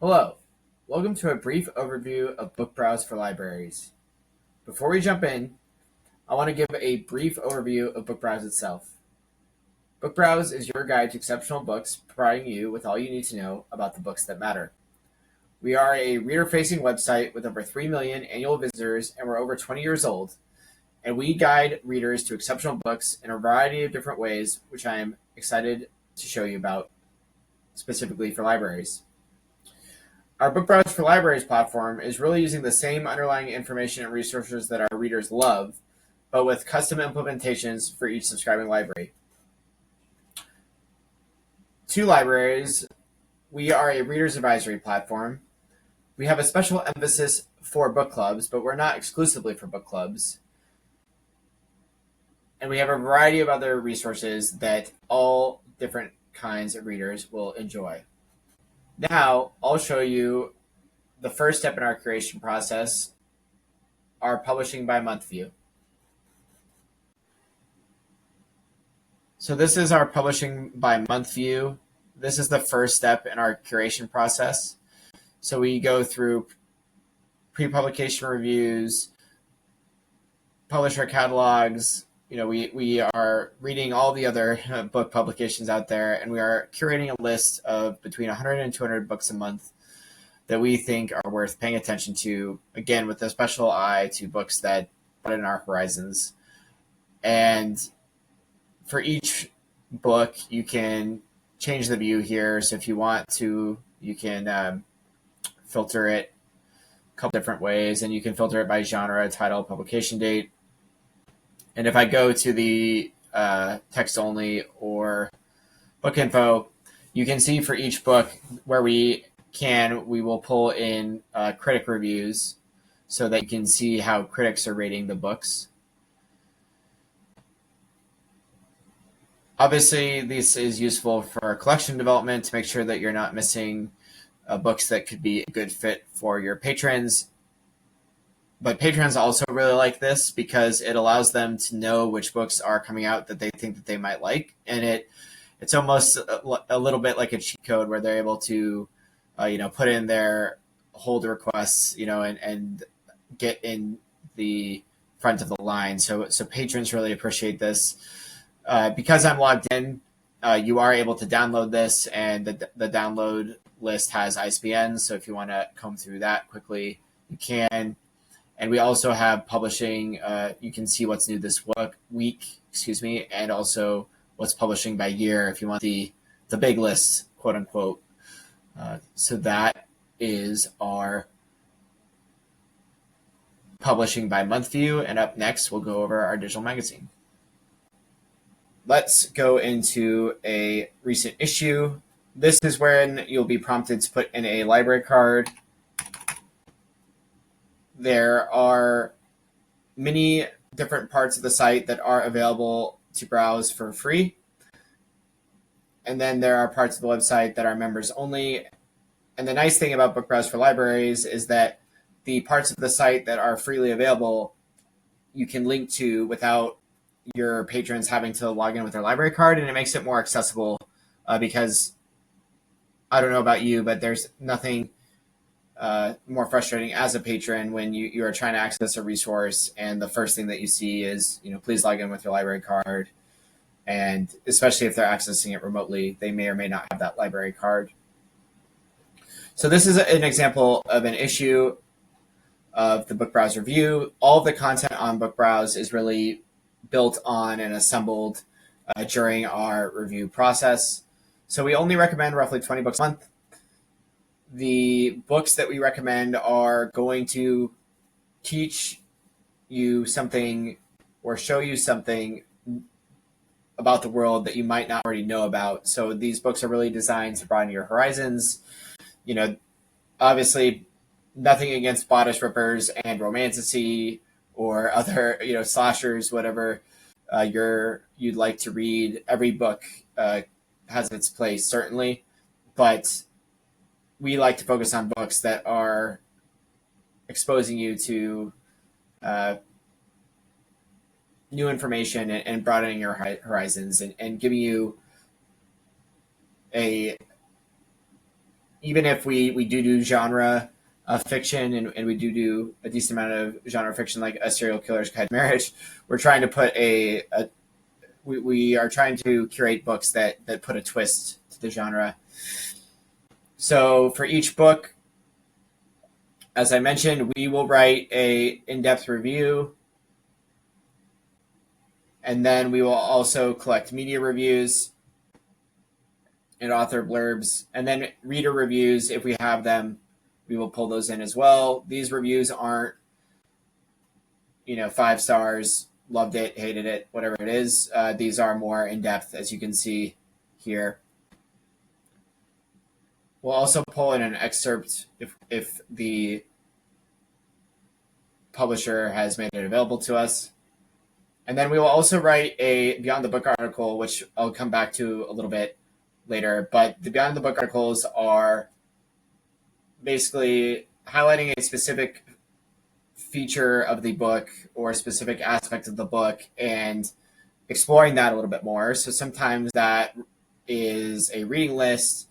Hello, welcome to a brief overview of BookBrowse for libraries. Before we jump in, I want to give a brief overview of BookBrowse itself. BookBrowse is your guide to exceptional books, providing you with all you need to know about the books that matter. We are a reader-facing website with over 3 million annual visitors, and we're over 20 years old. And we guide readers to exceptional books in a variety of different ways, which I am excited to show you about, specifically for libraries. Our BookBrowse for Libraries platform is really using the same underlying information and resources that our readers love, but with custom implementations for each subscribing library. To libraries, we are a reader's advisory platform. We have a special emphasis for book clubs, but we're not exclusively for book clubs. And we have a variety of other resources that all different kinds of readers will enjoy. Now, I'll show you the first step in our creation process, our publishing by month view. So this is our publishing by month view. This is the first step in our curation process. So we go through pre-publication reviews, publisher catalogs. We are reading all the other book publications out there, and we are curating a list of between 100 and 200 books a month that we think are worth paying attention to, again, with a special eye to books that broaden our horizons. And for each book, you can change the view here. So if you want to, you can filter it a couple different ways, and you can filter it by genre, title, publication date. And if I go to the text only or book info, you can see for each book where we will pull in critic reviews so that you can see how critics are rating the books. Obviously, this is useful for collection development to make sure that you're not missing books that could be a good fit for your patrons. But patrons also really like this because it allows them to know which books are coming out that they think that they might like. And it's almost a little bit like a cheat code where they're able to put in their hold requests, and get in the front of the line. So patrons really appreciate this. Because I'm logged in, you are able to download this, and the download list has ISBNs. So if you want to comb through that quickly, you can. And we also have publishing. You can see what's new this week, and also what's publishing by year if you want the big list, quote unquote. So that is our publishing by month view. And up next, we'll go over our digital magazine. Let's go into a recent issue. This is when you'll be prompted to put in a library card. There are many different parts of the site that are available to browse for free. And then there are parts of the website that are members only. And the nice thing about BookBrowse for libraries is that the parts of the site that are freely available, you can link to without your patrons having to log in with their library card, and it makes it more accessible because I don't know about you, but there's nothing more frustrating as a patron when you are trying to access a resource and the first thing that you see is, please log in with your library card. And especially if they're accessing it remotely, they may or may not have that library card. So this is an example of an issue of the BookBrowse review. All of the content on BookBrowse is really built on and assembled during our review process. So we only recommend roughly 20 books a month. The books that we recommend are going to teach you something or show you something about the world that you might not already know about. So these books are really designed to broaden your horizons. Obviously, nothing against bodice rippers and romanticy or other, slashers, whatever you'd like to read. Every book has its place, certainly, but we like to focus on books that are exposing you to new information and broadening your horizons and giving you a even if we do genre fiction, and we do a decent amount of genre fiction, like A Serial Killer's Guide to Marriage, we're trying to put we are trying to curate books that put a twist to the genre. So for each book, as I mentioned, we will write a in-depth review, and then we will also collect media reviews and author blurbs, and then reader reviews. If we have them, we will pull those in as well. These reviews aren't, 5 stars, loved it, hated it, whatever it is. These are more in-depth, as you can see here. We'll also pull in an excerpt if the publisher has made it available to us. And then we will also write a Beyond the Book article, which I'll come back to a little bit later. But the Beyond the Book articles are basically highlighting a specific feature of the book or a specific aspect of the book and exploring that a little bit more. So sometimes that is a reading list.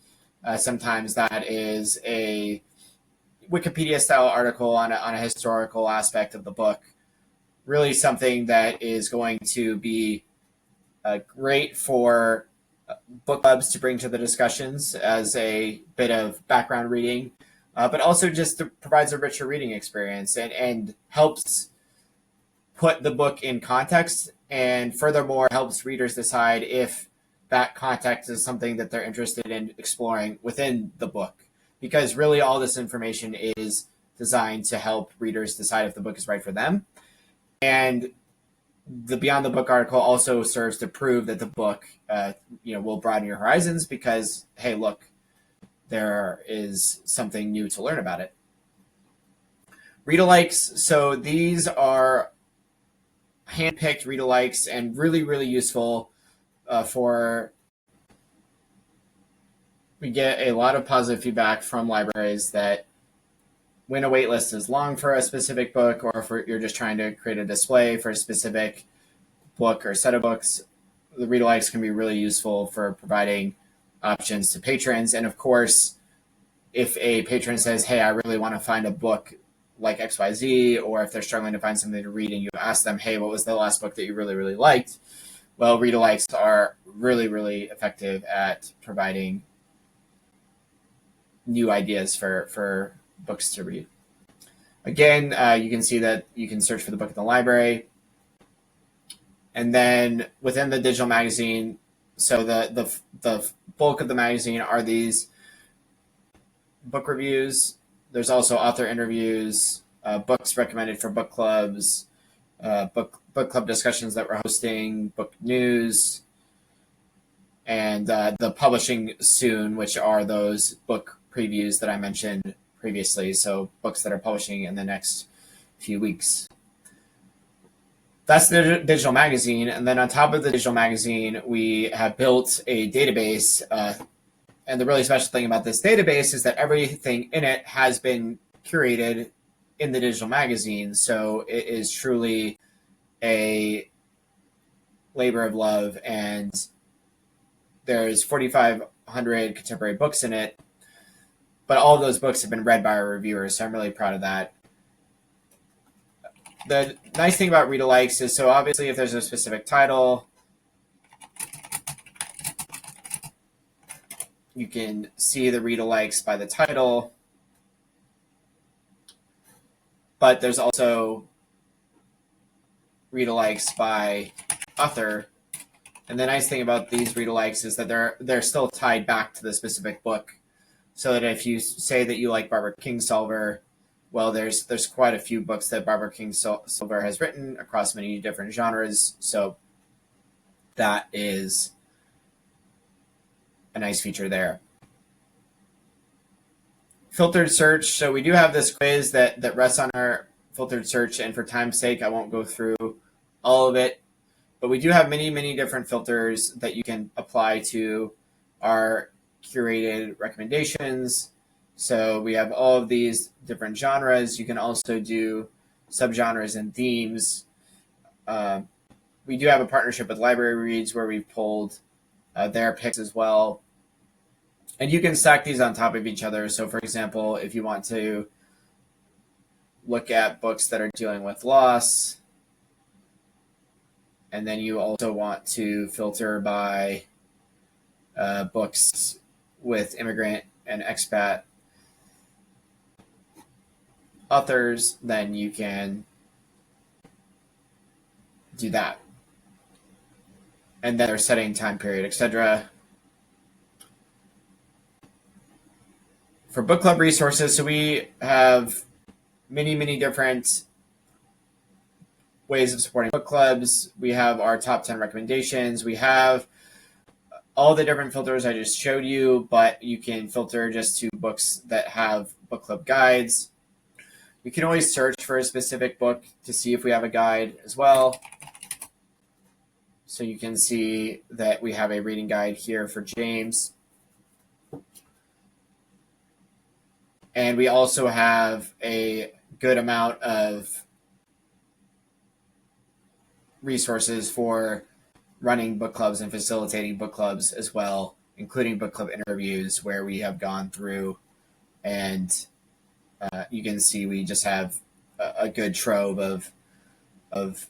Sometimes that is a Wikipedia style article on a historical aspect of the book. Really something that is going to be great for book clubs to bring to the discussions as a bit of background reading, but also just provides a richer reading experience and helps put the book in context, and furthermore helps readers decide if that context is something that they're interested in exploring within the book. Because really all this information is designed to help readers decide if the book is right for them. And the Beyond the Book article also serves to prove that the book will broaden your horizons because, hey, look, there is something new to learn about it. Read-alikes. So these are hand-picked read-alikes and really, really useful we get a lot of positive feedback from libraries that when a waitlist is long for a specific book, or if you're just trying to create a display for a specific book or set of books, the read-alikes can be really useful for providing options to patrons. And of course, if a patron says, hey, I really want to find a book like XYZ, or if they're struggling to find something to read and you ask them, hey, what was the last book that you really, really liked? Well, read-alikes are really, really effective at providing new ideas for books to read. Again, you can see that you can search for the book in the library. And then within the digital magazine, so the bulk of the magazine are these book reviews. There's also author interviews, books recommended for book clubs, book club discussions that we're hosting, book news, and the publishing soon, which are those book previews that I mentioned previously. So books that are publishing in the next few weeks. That's the digital magazine. And then on top of the digital magazine, we have built a database. And the really special thing about this database is that everything in it has been curated in the digital magazine. So it is truly a labor of love. And there's 4,500 contemporary books in it. But all of those books have been read by our reviewers. So I'm really proud of that. The nice thing about read-alikes is, so obviously if there's a specific title, you can see the read-alikes by the title, but there's also read-alikes by author. And the nice thing about these read-alikes is that they're still tied back to the specific book, so that if you say that you like Barbara Kingsolver, well, there's quite a few books that Barbara Kingsolver has written across many different genres. So that is a nice feature there. Filtered search. So we do have this quiz that rests on our filtered search, and for time's sake, I won't go through all of it. But we do have many, many different filters that you can apply to our curated recommendations. So we have all of these different genres. You can also do subgenres and themes. We do have a partnership with Library Reads where we've pulled their picks as well. And you can stack these on top of each other. So, for example, if you want to look at books that are dealing with loss, and then you also want to filter by books with immigrant and expat authors, then you can do that. And then there's setting time period, etc. For book club resources, so we have many different ways of supporting book clubs. We have our top 10 recommendations. We have all the different filters I just showed you, but you can filter just to books that have book club guides. You can always search for a specific book to see if we have a guide as well. So you can see that we have a reading guide here for James. And we also have a good amount of resources for running book clubs and facilitating book clubs as well, including book club interviews where we have gone through, and you can see we just have a good trove of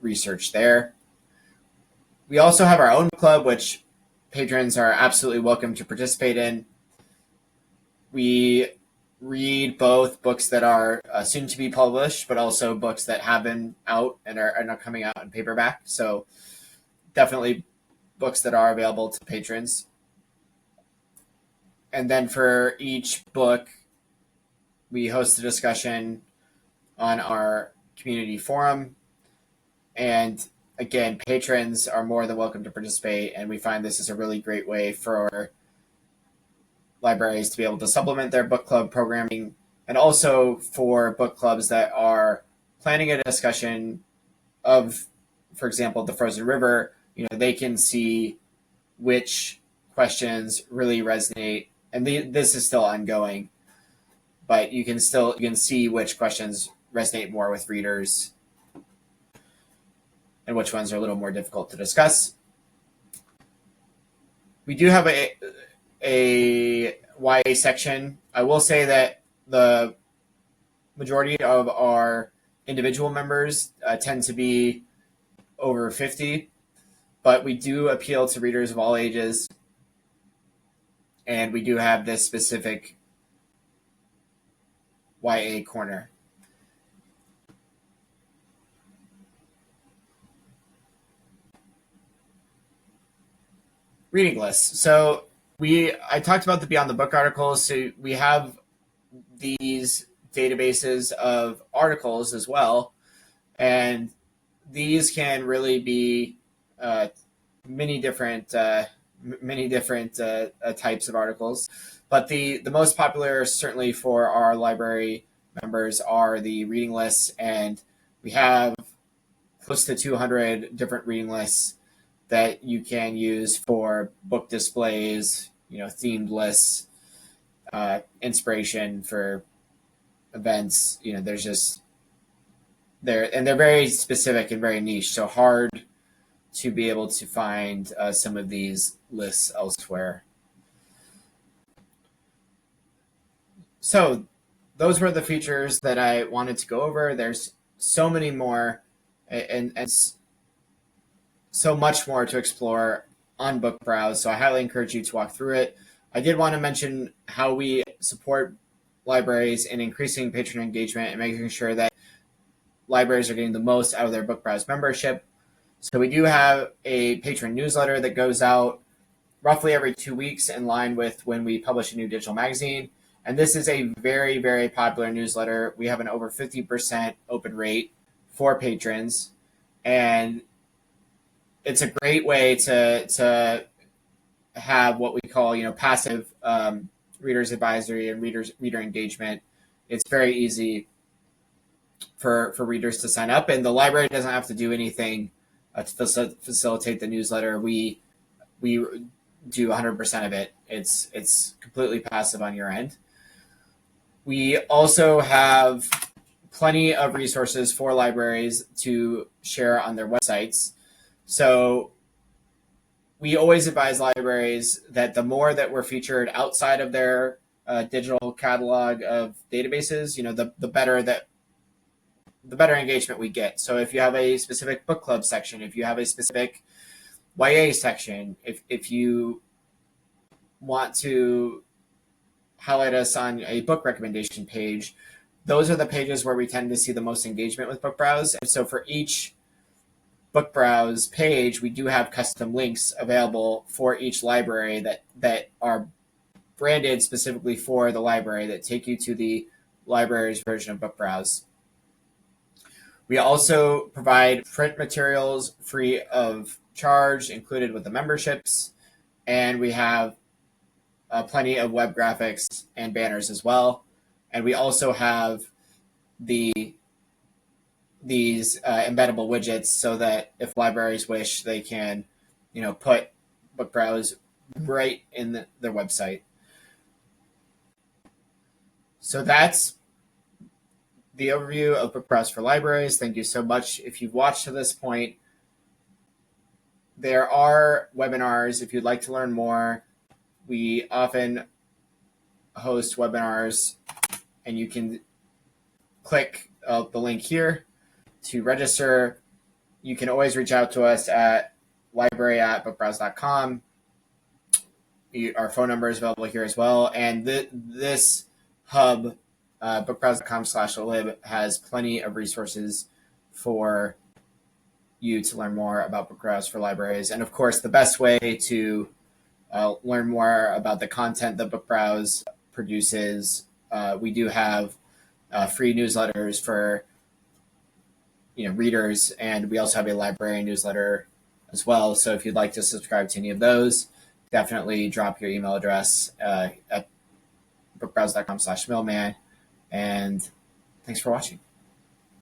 research there. We also have our own club, which patrons are absolutely welcome to participate in. We read both books that are soon to be published, but also books that have been out and are not coming out in paperback. So definitely books that are available to patrons. And then for each book, we host a discussion on our community forum. And again, patrons are more than welcome to participate. And we find this is a really great way for libraries to be able to supplement their book club programming, and also for book clubs that are planning a discussion of, for example, the Frozen River. They can see which questions really resonate, and this is still ongoing, but you can see which questions resonate more with readers and which ones are a little more difficult to discuss. We do have a YA section. I will say that the majority of our individual members tend to be over 50, but we do appeal to readers of all ages, and we do have this specific YA corner. Reading lists. So I talked about the Beyond the Book articles. So we have these databases of articles as well, and these can really be many different types of articles. But the most popular, certainly for our library members, are the reading lists, and we have close to 200 different reading lists that you can use for book displays, themed lists, inspiration for events. There's just and they're very specific and very niche, so hard to be able to find some of these lists elsewhere. So those were the features that I wanted to go over. There's so many more and so much more to explore on BookBrowse, so I highly encourage you to walk through it. I did want to mention how we support libraries in increasing patron engagement and making sure that libraries are getting the most out of their BookBrowse membership. So we do have a patron newsletter that goes out roughly every 2 weeks, in line with when we publish a new digital magazine. And this is a very, very popular newsletter. We have an over 50% open rate for patrons, and it's a great way to have what we call, passive readers advisory and reader engagement. It's very easy for readers to sign up, and the library doesn't have to do anything to facilitate the newsletter. We do 100% of it. It's completely passive on your end. We also have plenty of resources for libraries to share on their websites. So we always advise libraries that the more that we're featured outside of their digital catalog of databases, the better engagement we get. So if you have a specific book club section, if you have a specific YA section, if you want to highlight us on a book recommendation page, those are the pages where we tend to see the most engagement with BookBrowse. And so for each BookBrowse page, we do have custom links available for each library that are branded specifically for the library that take you to the library's version of BookBrowse. We also provide print materials free of charge included with the memberships, and we have plenty of web graphics and banners as well. And we also have these embeddable widgets so that if libraries wish, they can, put BookBrowse right in their website. So that's the overview of BookBrowse for libraries. Thank you so much. If you've watched to this point, there are webinars if you'd like to learn more. We often host webinars, and you can click the link here to register. You can always reach out to us at library@bookbrowse.com. Our phone number is available here as well. And this hub, bookbrowse.com/lib, has plenty of resources for you to learn more about BookBrowse for libraries. And of course, the best way to learn more about the content that BookBrowse produces, we do have free newsletters for readers, and we also have a library newsletter as well. So if you'd like to subscribe to any of those, definitely drop your email address at bookbrowse.com/mailman. And thanks for watching.